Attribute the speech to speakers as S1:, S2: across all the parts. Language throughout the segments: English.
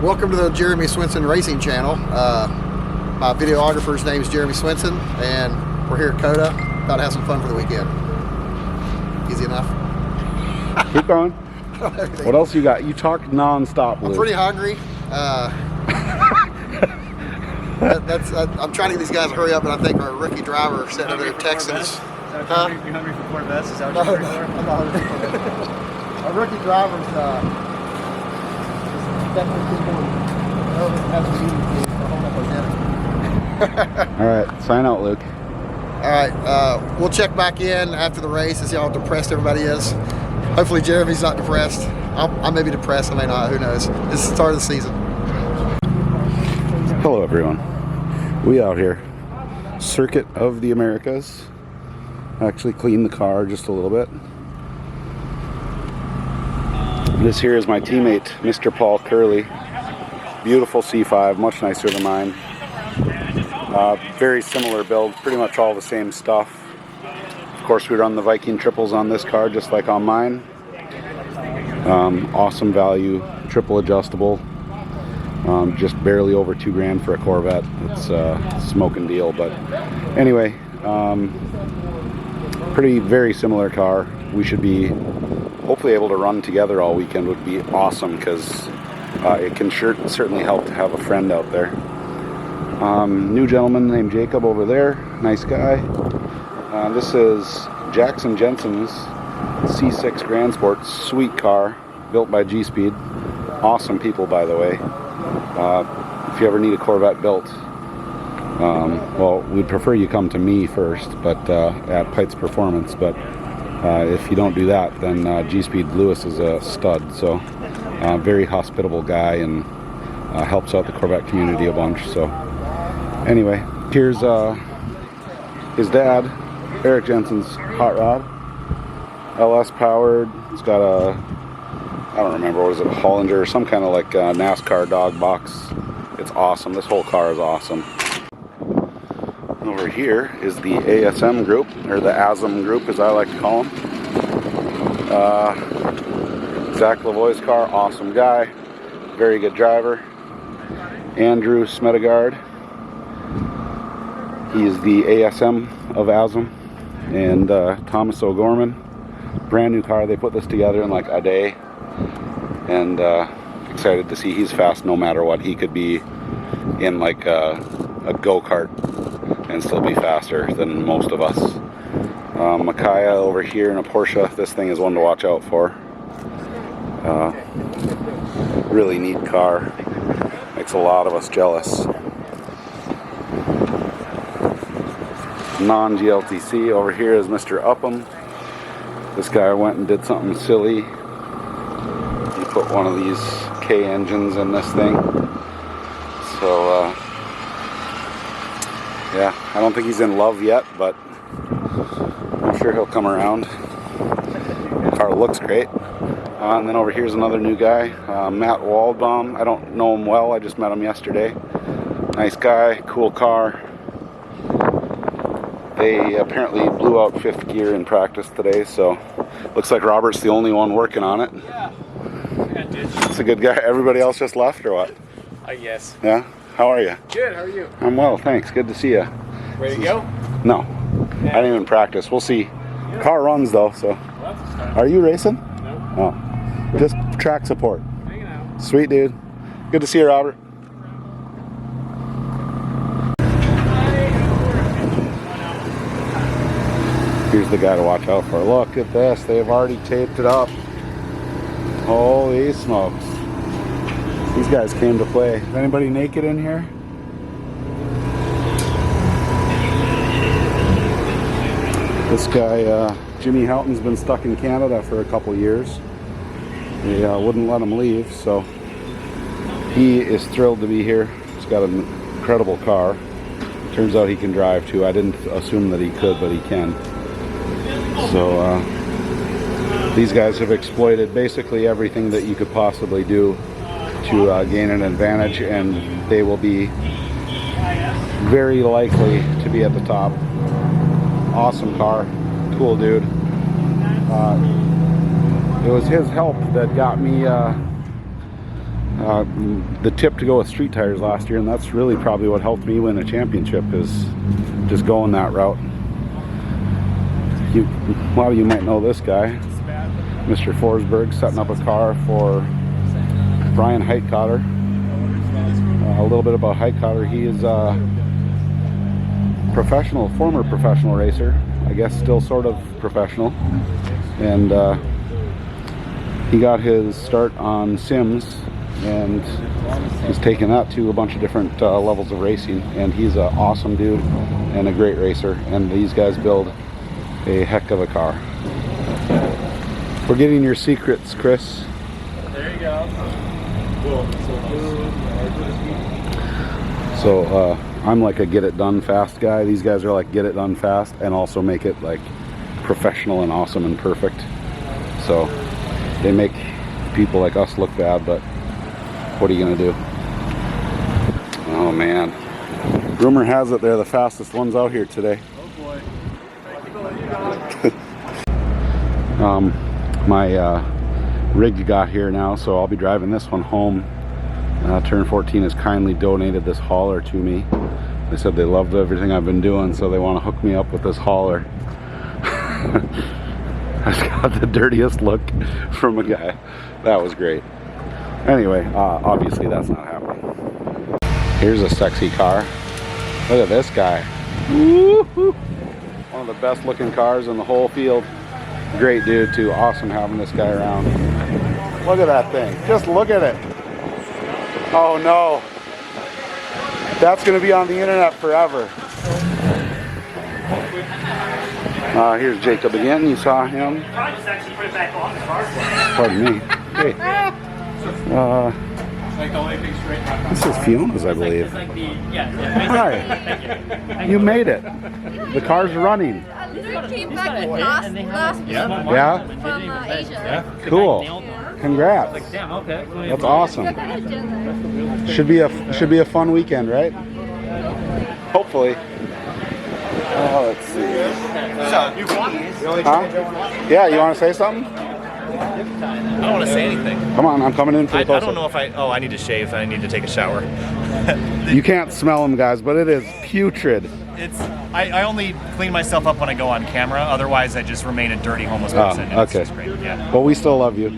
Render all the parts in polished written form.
S1: Welcome to the Jeremy Swenson Racing Channel. My videographer's name is Jeremy Swenson, and we're here at COTA. Thought to have some fun for the weekend. Easy enough.
S2: Keep going. What else you got? You talk non-stop, Luke.
S1: I'm pretty hungry. I'm trying to get these guys to hurry up, and I think our rookie driver sitting over there texting us.
S3: You hungry for Corvettes? Is that what you're hungry for?
S1: I'm not hungry for Corvettes. Our rookie driver's
S2: All right, sign out, Luke.
S1: All right, we'll check back in after the race and see how depressed everybody is. Hopefully Jeremy's not depressed. I may be depressed, I may not, who knows. This is the start of the season.
S2: Hello, everyone. We out here. Circuit of the Americas. Actually cleaned the car just a little bit. This here is my teammate, Mr. Paul Curley. Beautiful C5, much nicer than mine. Very similar build, pretty much all the same stuff. Of course, we run the Viking triples on this car, just like on mine. Awesome value, triple adjustable. Just barely over $2,000 for a Corvette. It's a smoking deal, but anyway, very similar car. We should be hopefully able to run together all weekend. Would be awesome, because it can certainly help to have a friend out there. New gentleman named Jacob over there, nice guy. This is Jackson Jensen's C6 Grand Sport, sweet car, built by G-Speed. Awesome people, by the way. If you ever need a Corvette built, well, we'd prefer you come to me first, but at Pites Performance. But if you don't do that, then G-Speed Lewis is a stud. So very hospitable guy, and helps out the Corvette community a bunch. So anyway, here's his dad, Eric Jensen's hot rod, LS powered. It's got a, I don't remember, what is it, a Hollinger or some kind of like NASCAR dog box. It's awesome. This whole car is awesome. Over here is the ASM group, or the ASM group as I like to call them. Zach Lavoie's car, awesome guy, very good driver. Andrew Smedegard, he is the ASM of ASM. And Thomas O'Gorman, brand new car. They put this together in like a day, and excited to see he's fast no matter what. He could be in like a go-kart and still be faster than most of us. Micaiah over here in a Porsche. This thing is one to watch out for. Really neat car. Makes a lot of us jealous. Non-GLTC over here is Mr. Upham. This guy went and did something silly. He put one of these K engines in this thing. So yeah, I don't think he's in love yet, but I'm sure he'll come around. The car looks great. And then over here's another new guy, Matt Waldbaum. I don't know him well, I just met him yesterday. Nice guy, cool car. They apparently blew out 5th gear in practice today, so looks like Robert's the only one working on it.
S3: Yeah, dude.
S2: It's a good guy. Everybody else just left, or what?
S3: Yes.
S2: Yeah? How are you?
S3: Good, how are you?
S2: I'm well, thanks. Good to see you.
S3: Ready to go?
S2: No.
S3: Yeah.
S2: I didn't even practice. We'll see.
S3: Yeah.
S2: Car runs, though, so.
S3: Well, that's a start.
S2: Are you racing?
S3: No.
S2: Oh. Just track support.
S3: Hanging out.
S2: Sweet, dude. Good to see you, Robert. Here's the guy to watch out for. Look at this. They've already taped it up. Holy smokes. These guys came to play. Is anybody naked in here? This guy, Jimmy Houghton's been stuck in Canada for a couple years. They wouldn't let him leave, so he is thrilled to be here. He's got an incredible car. Turns out he can drive too. I didn't assume that he could, but he can. So these guys have exploited basically everything that you could possibly do to gain an advantage, and they will be very likely to be at the top. Awesome car, cool dude. It was his help that got me the tip to go with street tires last year, and that's really probably what helped me win a championship, is just going that route. A lot of you might know this guy, Mr. Forsberg, setting up a car for Brian Heitcotter. A little bit about Heitcotter. He is a former professional racer, I guess still sort of professional, and he got his start on Sims, and he's taken that to a bunch of different levels of racing, and he's an awesome dude and a great racer, and these guys build a heck of a car. We're getting your secrets, Chris.
S3: There you go.
S2: So I'm like a get it done fast guy. These guys are like get it done fast and also make it like professional and awesome and perfect. So they make people like us look bad, but what are you gonna do? Oh man. Rumor has it they're the fastest ones out here today.
S3: Oh boy.
S2: My rig got here now, so I'll be driving this one home. Turn 14 has kindly donated this hauler to me. They said they loved everything I've been doing, so they want to hook me up with this hauler. I just got the dirtiest look from a guy. That was great. Anyway, obviously that's not happening. Here's a sexy car. Look at this guy. Woo-hoo. One of the best looking cars in the whole field. Great dude too. Awesome having this guy around. Look at that thing. Just look at it. Oh no. That's going to be on the internet forever. Here's Jacob again. You saw him. Pardon me. Hey. This is Fiona's, I believe. Hi. You made it. The car's running.
S4: Came back with last
S2: Yeah?
S4: from Asia.
S2: Cool. Congrats. That's awesome. Should be a fun weekend, right? Hopefully. Let's see. Huh? Yeah, you want to say something?
S5: I don't want to say anything.
S2: Come on, I'm coming in for the
S5: I
S2: close-up.
S5: don't know if I need to shave. I need to take a shower.
S2: You can't smell them, guys, but it is putrid.
S5: I only clean myself up when I go on camera. Otherwise, I just remain a dirty homeless person. And
S2: okay.
S5: It's just great. Yeah.
S2: Well, we still love you.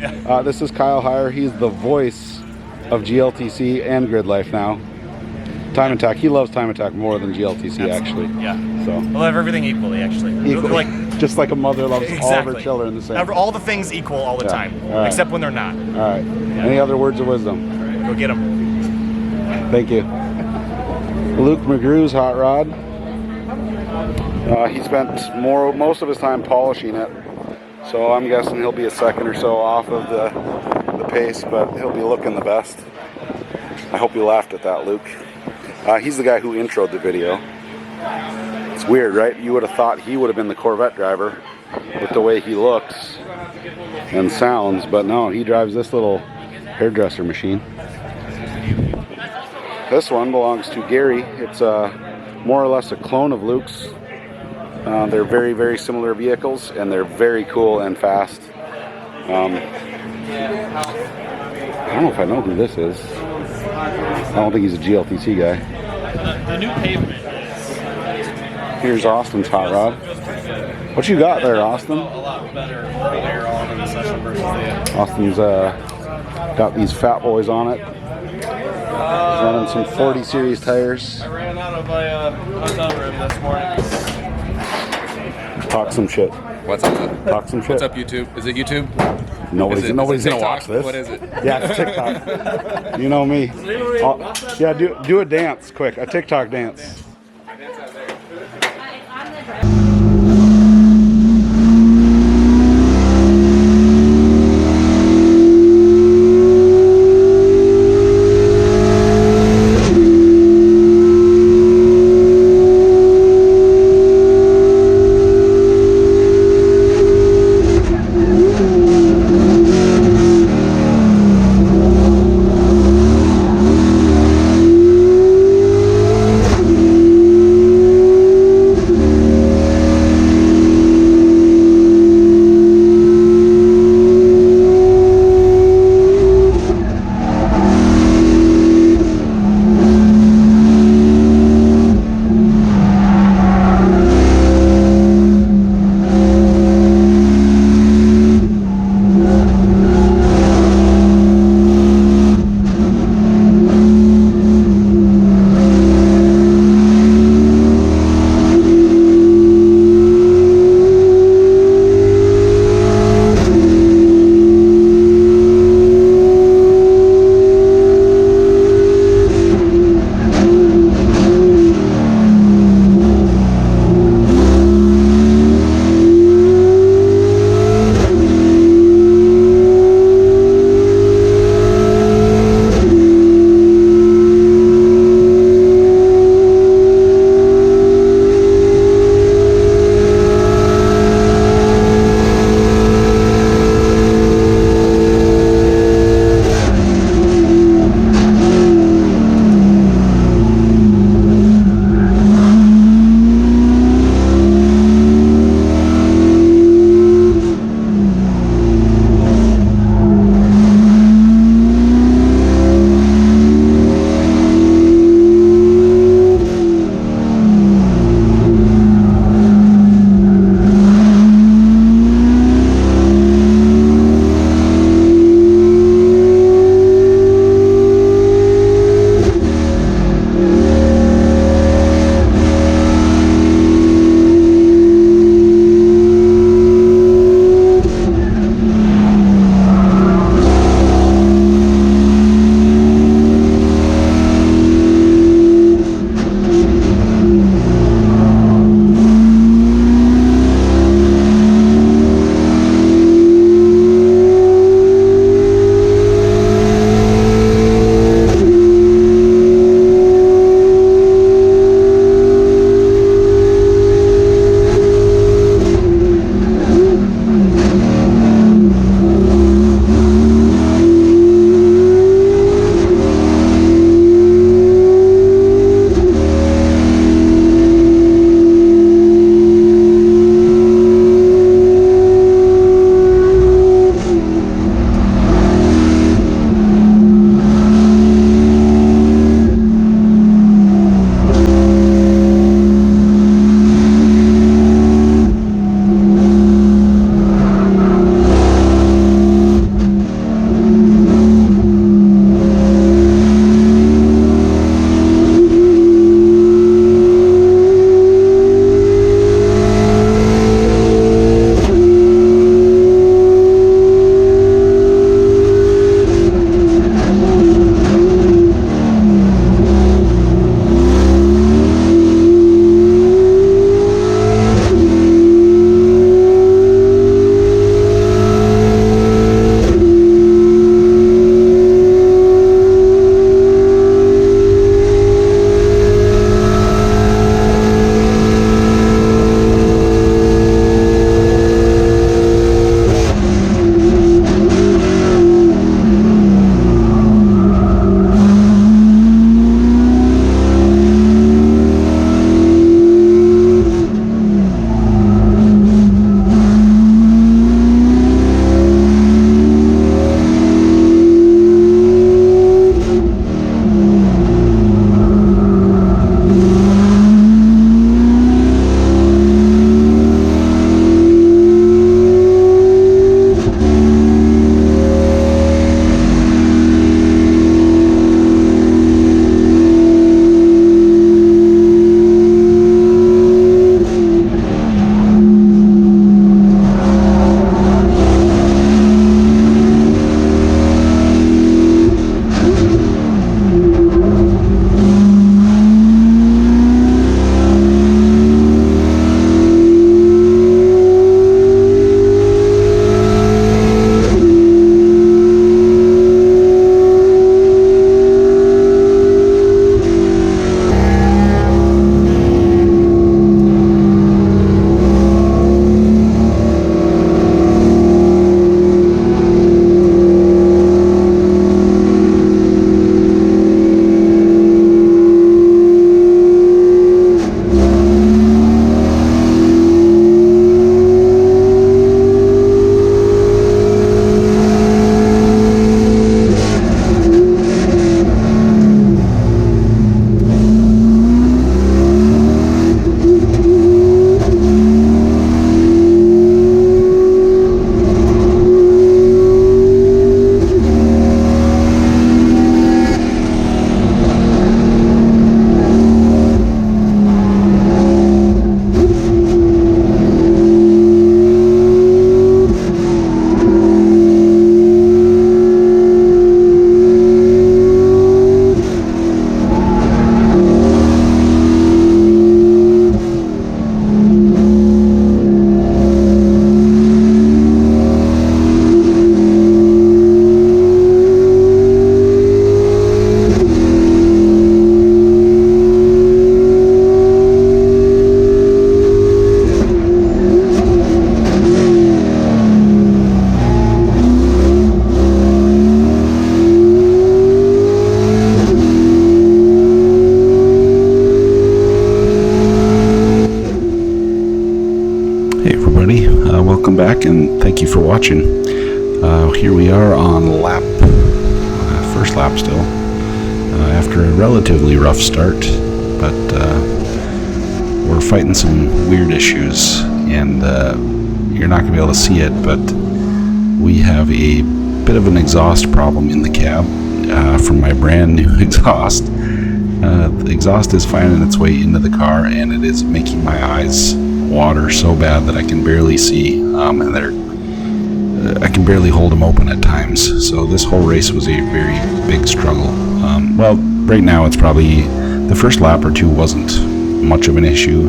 S2: This is Kyle Heyer. He's the voice of GLTC and Gridlife now. Time Attack. He loves Time Attack more than GLTC, actually.
S5: Yeah.
S2: So.
S5: I love everything equally, actually.
S2: Equally. Just like a mother loves all of her
S5: Exactly.
S2: children the same.
S5: All the things equal all the time,
S2: All right.
S5: except when they're not.
S2: All right. Any other words of wisdom?
S5: Go get them.
S2: Thank you. Luke McGrew's hot rod. He spent most of his time polishing it, so I'm guessing he'll be a second or so off of the pace, but he'll be looking the best. I hope you laughed at that, Luke. He's the guy who introed the video. It's weird, right? You would have thought he would have been the Corvette driver with the way he looks and sounds, but no, he drives this little hairdresser machine. This one belongs to Gary. It's more or less a clone of Luke's. They're very, very similar vehicles, and they're very cool and fast. I don't know if I know who this is. I don't think he's a GLTC guy.
S3: The new pavement is.
S2: Here's Austin's hot rod. What you got there, Austin?
S3: A lot better layer on in the session versus the.
S2: Austin's got these fat boys on it. He's running some 40 series tires.
S3: I ran out of my Honda rim this morning.
S2: Talk some shit.
S6: What's up?
S2: Talk some shit.
S6: What's up, YouTube? Is it YouTube?
S2: Nobody's
S6: Is it
S2: gonna
S6: TikTok?
S2: watch this.
S6: What is it?
S2: Yeah, it's TikTok. You know me. Yeah, do a dance quick. A TikTok dance. back, and thank you for watching. Here we are on first lap still, after a relatively rough start, but we're fighting some weird issues, and you're not going to be able to see it, but we have a bit of an exhaust problem in the cab from my brand new exhaust. The exhaust is finding its way into the car, and it is making my eyes water so bad that I can barely see, and I can barely hold them open at times. So this whole race was a very big struggle. Well, right now it's probably the first lap or two wasn't much of an issue,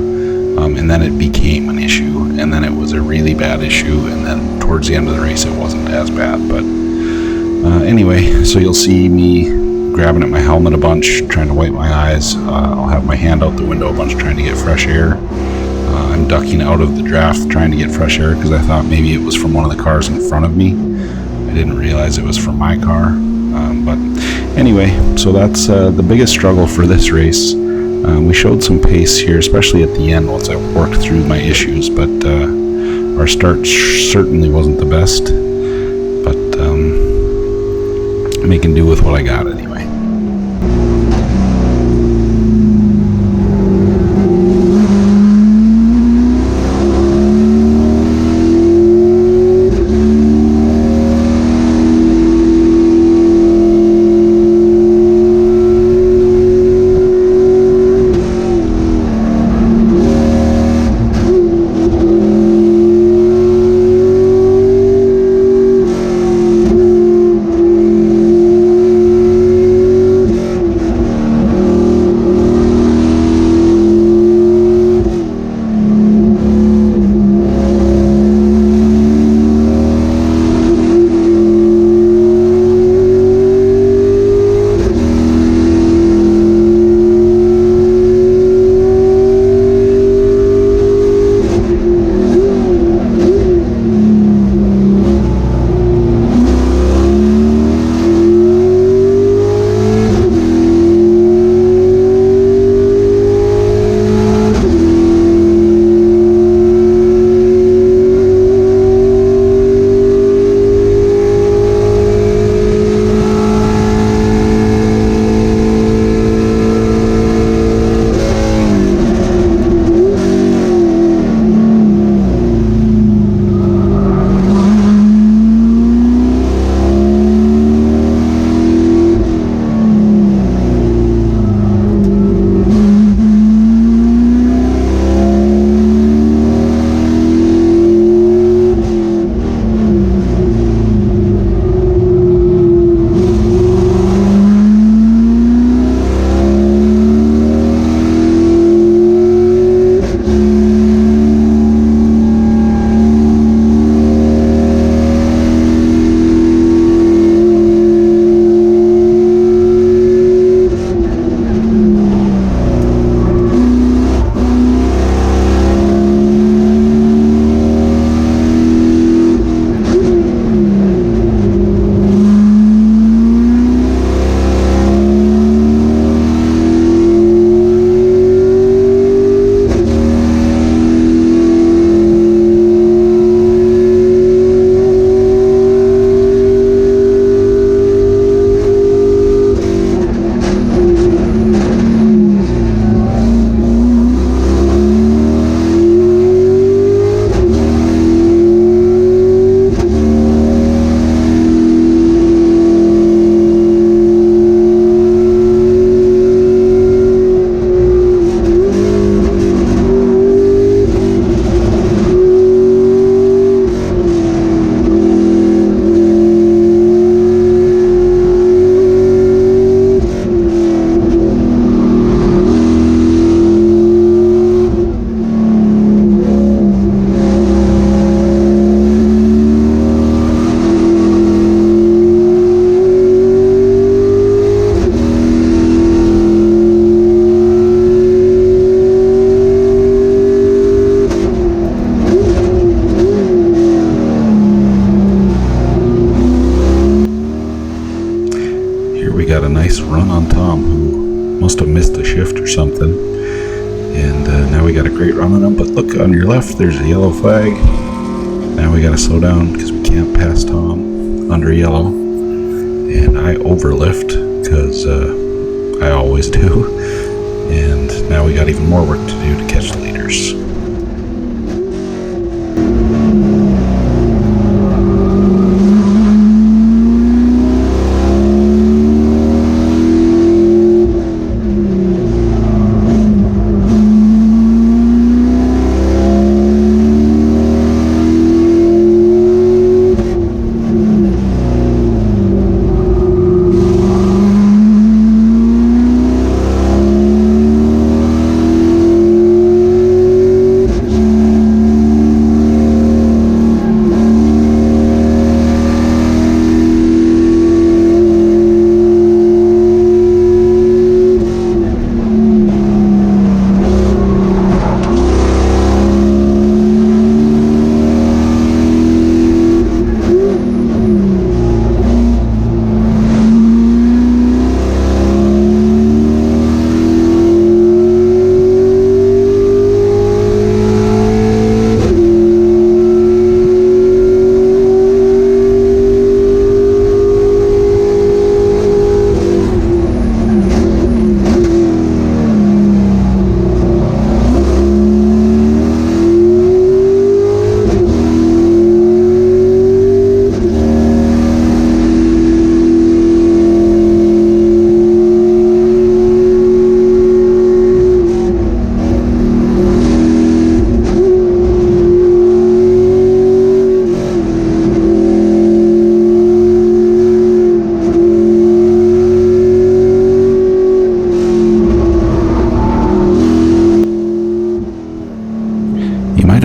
S2: and then it became an issue, and then it was a really bad issue, and then towards the end of the race it wasn't as bad. But anyway, so you'll see me grabbing at my helmet a bunch, trying to wipe my eyes. I'll have my hand out the window a bunch trying to get fresh air. I'm ducking out of the draft trying to get fresh air because I thought maybe it was from one of the cars in front of me. I didn't realize it was from my car. But anyway, so that's the biggest struggle for this race. We showed some pace here, especially at the end once I worked through my issues, but our start certainly wasn't the best. But making do with what I got anyway. got a nice run on Tom, who must have missed a shift or something. And now we got a great run on him. But look, on your left, there's a yellow flag. Now we gotta slow down because we can't pass Tom under yellow. And I overlift because I always do. And now we got even more work to do to catch the leaders.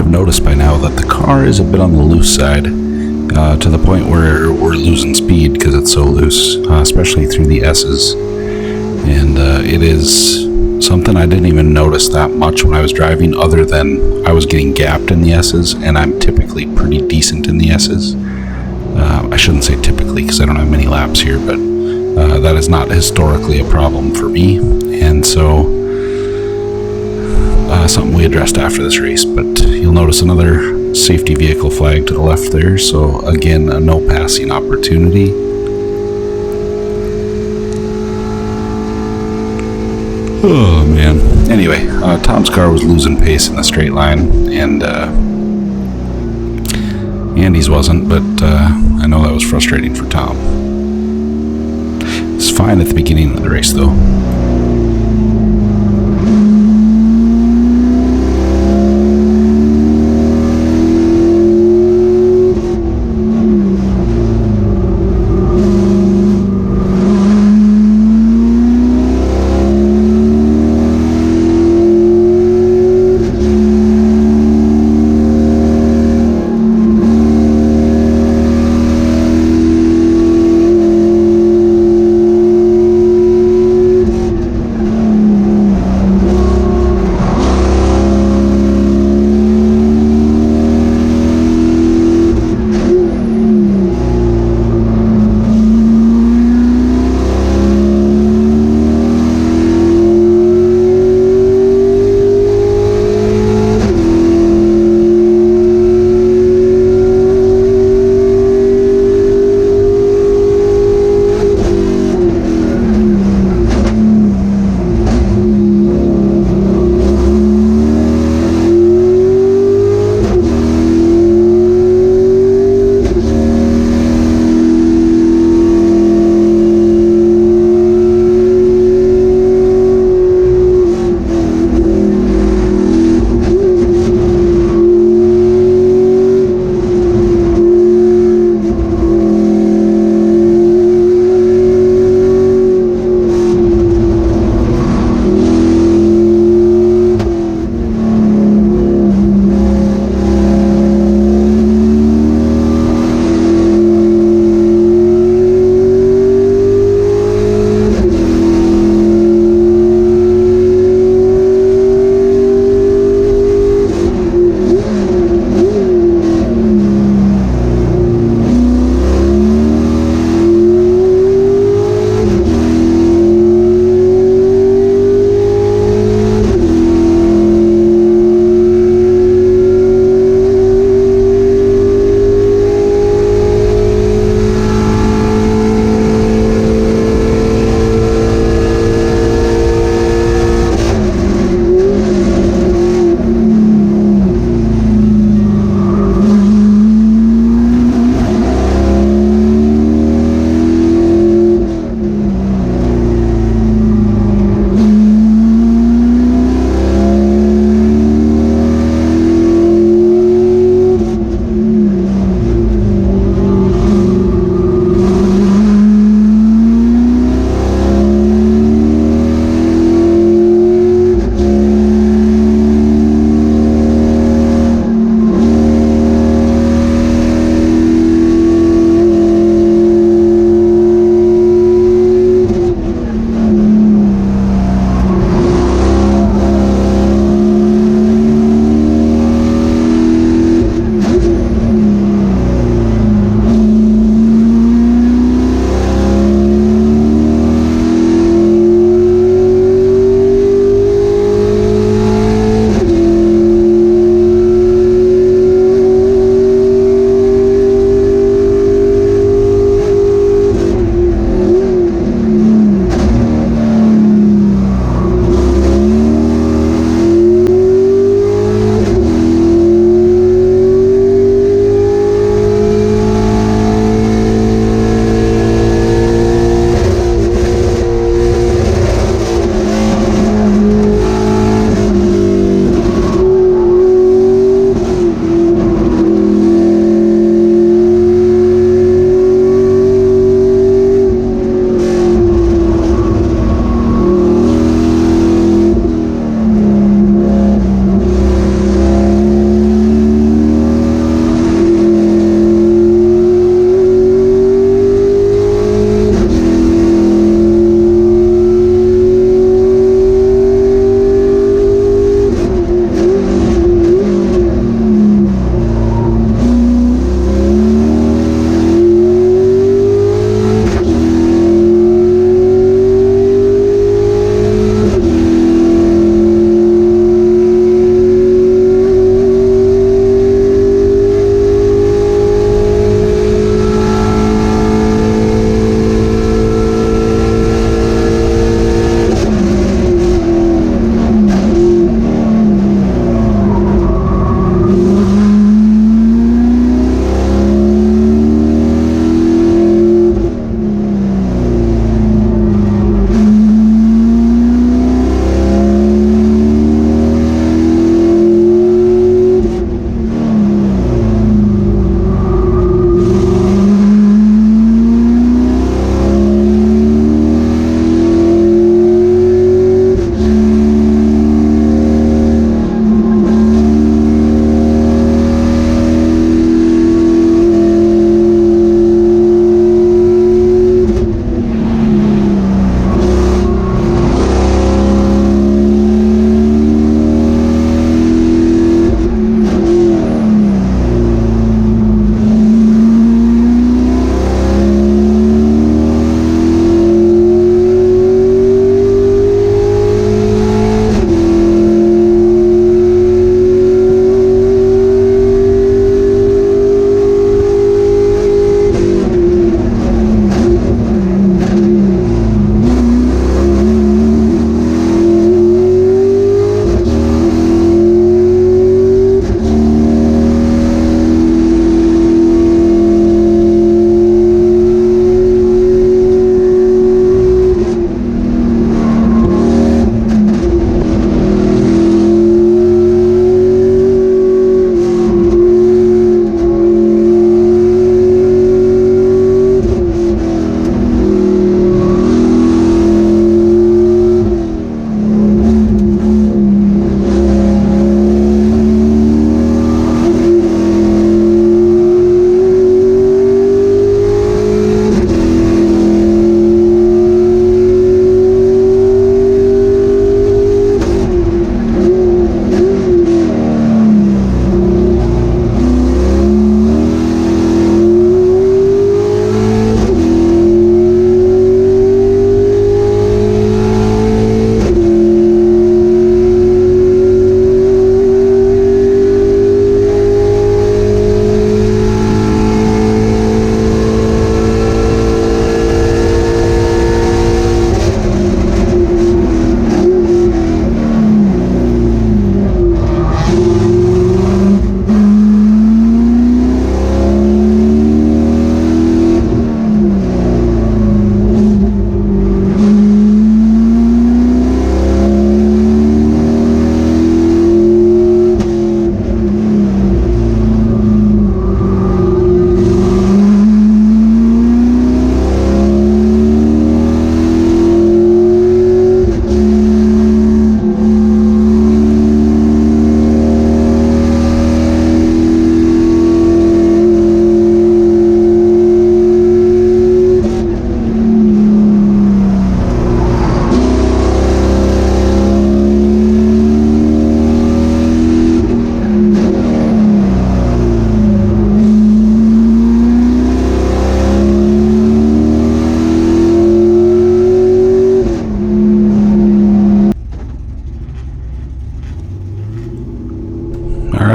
S2: Noticed by now that the car is a bit on the loose side, to the point where we're losing speed because it's so loose, especially through the S's. And it is something I didn't even notice that much when I was driving, other than I was getting gapped in the S's, and I'm typically pretty decent in the S's. I shouldn't say typically because I don't have many laps here, but that is not historically a problem for me. And so something we addressed after this race, but you'll notice another safety vehicle flag to the left there, so again, a no passing opportunity. Oh man. Anyway, Tom's car was losing pace in the straight line, and Andy's wasn't, but I know that was frustrating for Tom. It's fine at the beginning of the race though.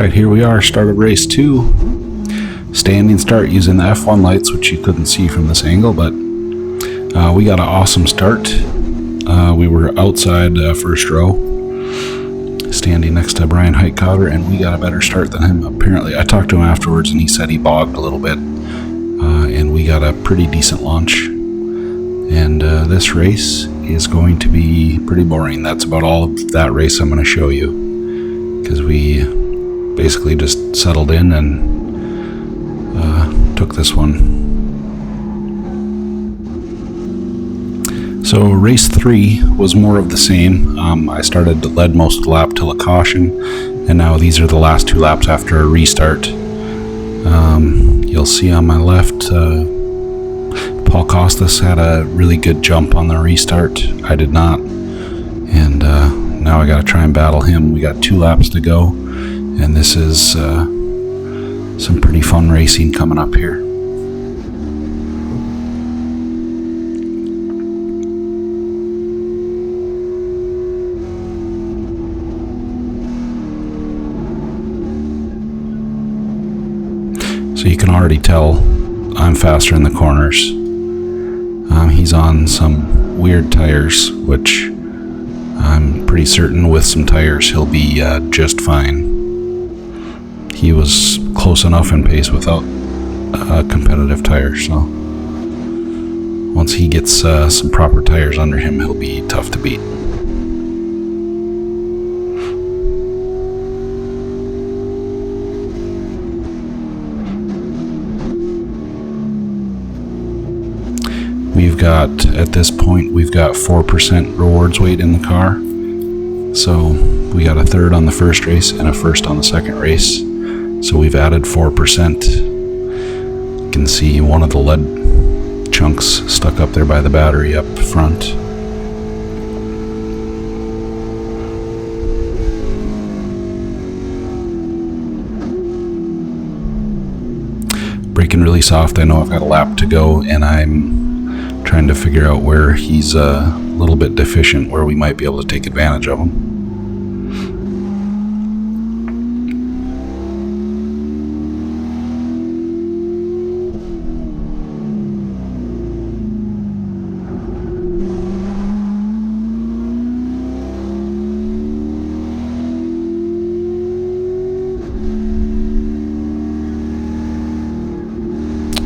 S2: Alright, here we are, start of race 2. Standing start using the F1 lights, which you couldn't see from this angle, but we got an awesome start. We were outside first row, standing next to Brian Heitcotter, and we got a better start than him, apparently. I talked to him afterwards, and he said he bogged a little bit, and we got a pretty decent launch. And this race is going to be pretty boring. That's about all of that race I'm going to show you, because we basically just settled in and took this one. So race 3 was more of the same. I led most of the lap till a caution, and now these are the last 2 laps after a restart. You'll see on my left, Paul Costas had a really good jump on the restart. I did not, and now I got to try and battle him. We got 2 laps to go, and this is some pretty fun racing coming up here. So you can already tell I'm faster in the corners. He's on some weird tires, which I'm pretty certain with some tires he'll be just fine. He was close enough in pace without competitive tires, so once he gets some proper tires under him, he'll be tough to beat. At this point, we've got 4% rewards weight in the car. So we got a 3rd on the first race and a 1st on the second race. So we've added 4%. You can see one of the lead chunks stuck up there by the battery up front. Braking really soft. I know I've got a lap to go, and I'm trying to figure out where he's a little bit deficient, where we might be able to take advantage of him.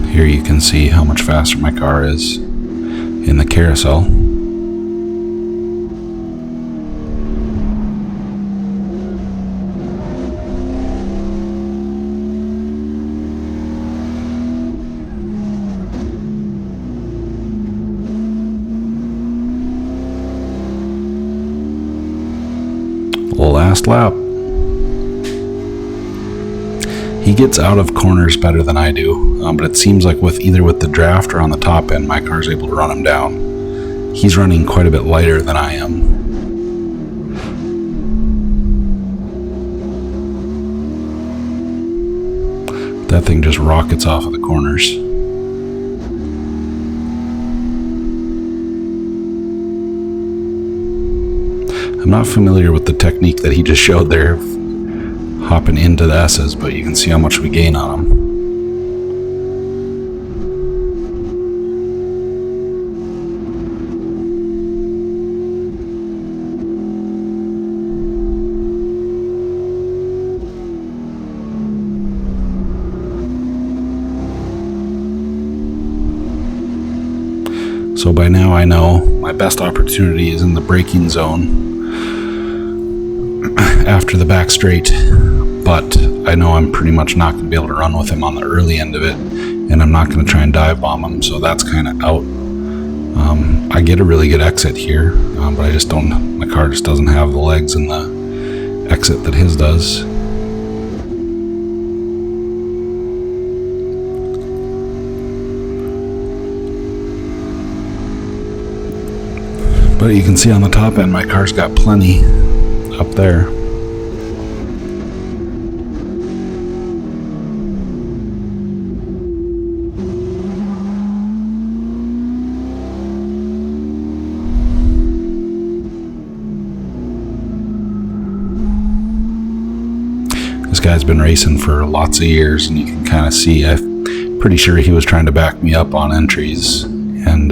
S2: Here you can see how much faster my car is in the carousel. Last lap. He gets out of corners better than I do, but it seems like either with the draft or on the top end, my car's able to run him down. He's running quite a bit lighter than I am. That thing just rockets off of the corners. I'm not familiar with the technique that he just showed there, hopping into the S's, but you can see how much we gain on them. So by now I know my best opportunity is in the braking zone after the back straight, but I know I'm pretty much not going to be able to run with him on the early end of it, and I'm not going to try and dive bomb him, so that's kind of out. I get a really good exit here, but I just don't, my car just doesn't have the legs and the exit that his does. But you can see on the top end, my car's got plenty up there. guy's been racing for lots of years, and you can kind of see, I'm pretty sure he was trying to back me up on entries. And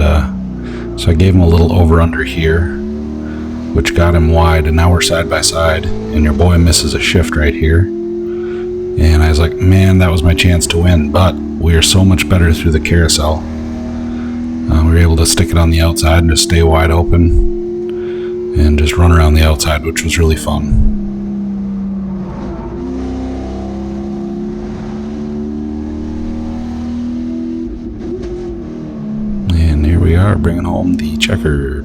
S2: so I gave him a little over-under here, which got him wide, and now we're side by side, and your boy misses a shift right here. And I was like, man, that was my chance to win, but we are so much better through the carousel. We were able to stick it on the outside and just stay wide open and just run around the outside, which was really fun. And here we are bringing home the checker.